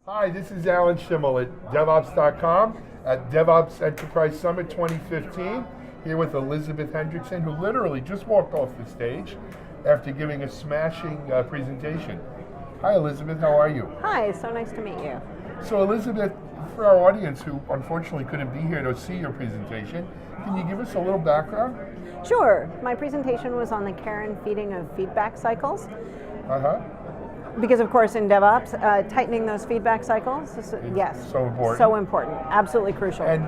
Hi, this is Alan Schimmel at DevOps.com at DevOps Enterprise Summit 2015, here with Elisabeth Hendrickson, who literally just walked off the stage after giving a smashing presentation. Hi, Elisabeth, how are you? Hi, so nice to meet you. So, Elisabeth, for our audience who unfortunately couldn't be here to see your presentation, can you give us a little background? Sure. My presentation was on the care and feeding of feedback cycles. Because of course in DevOps, tightening those feedback cycles, yes. So important. So important, absolutely crucial. And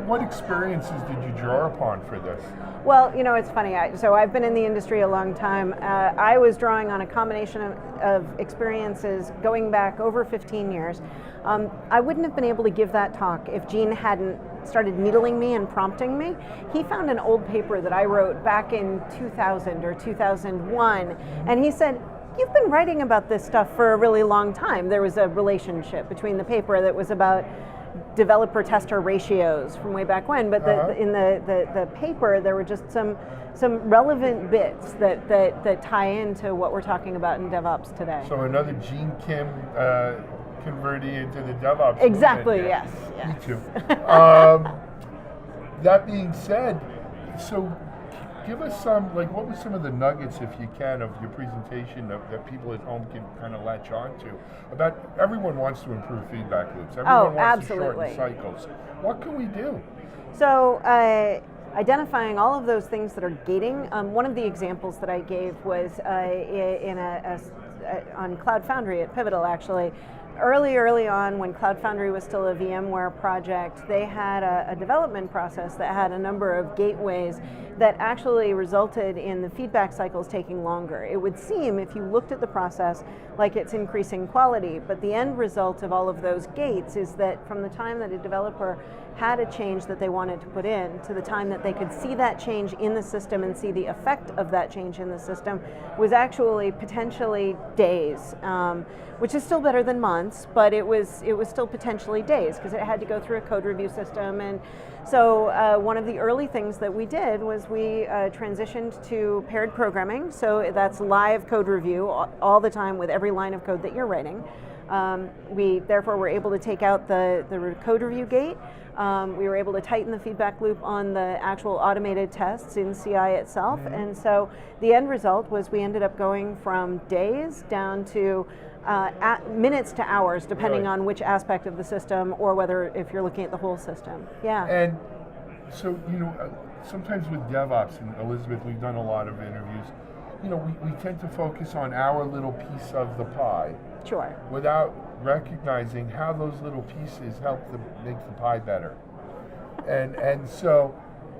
what experiences did you draw upon for this? Well, you know, it's funny, so I've been in the industry a long time. I was drawing on a combination of experiences going back over 15 years. I wouldn't have been able to give that talk if Gene hadn't started needling me and prompting me. He found an old paper that I wrote back in 2000 or 2001, and he said, "You've been writing about this stuff for a really long time." There was a relationship between the paper that was about developer-tester ratios from way back when, but in the paper there were just some relevant bits that tie into what we're talking about in DevOps today. So another Gene Kim converting into the DevOps Exactly, movement. yes. Me too. That being said, so give us what were some of the nuggets, if you can, of your presentation that people at home can kind of latch on to? Everyone wants to improve feedback loops. Everyone wants absolutely. to shorten cycles. What can we do? So, identifying all of those things that are gating. One of the examples that I gave was on Cloud Foundry at Pivotal, actually. Early on, when Cloud Foundry was still a VMware project, they had a development process that had a number of gateways that actually resulted in the feedback cycles taking longer. It would seem, if you looked at the process, like it's increasing quality, but the end result of all of those gates is that from the time that a developer had a change that they wanted to put in to the time that they could see that change in the system and see the effect of that change in the system was actually potentially days, which is still better than months, but it was still potentially days because it had to go through a code review system. And so one of the early things that we did was we transitioned to paired programming. So that's live code review all the time with every line of code that you're writing. We therefore were able to take out the code review gate. We were able to tighten the feedback loop on the actual automated tests in CI itself. And so the end result was we ended up going from days down to minutes to hours, depending on which aspect of the system or whether if you're looking at the whole system. Yeah. And so, sometimes with DevOps, and Elisabeth, we've done a lot of interviews, we tend to focus on our little piece of the pie. Sure. Without recognizing how those little pieces help to make the pie better. And so,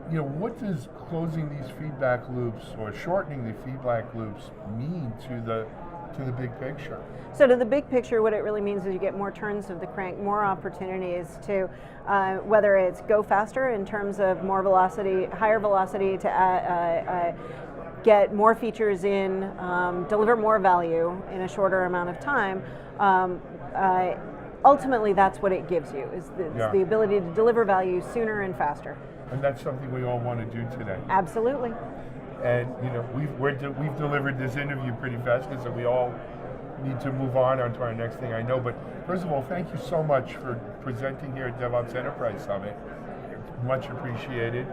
what does closing these feedback loops or shortening the feedback loops mean to the big picture? So to the big picture, what it really means is you get more turns of the crank, more opportunities to, whether it's go faster in terms of more velocity, higher velocity to get more features in, deliver more value in a shorter amount of time. Ultimately, that's what it gives you, is the ability to deliver value sooner and faster. And that's something we all want to do today. Absolutely. And we've delivered this interview pretty fast because we all need to move on to our next thing, I know. But first of all, thank you so much for presenting here at DevOps Enterprise Summit. Much appreciated.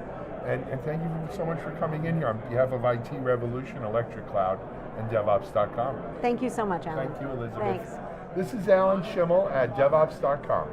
And thank you so much for coming in here on behalf of IT Revolution, Electric Cloud, and DevOps.com. Thank you so much, Alan. Thank you, Elisabeth. Thanks. This is Alan Schimmel at DevOps.com.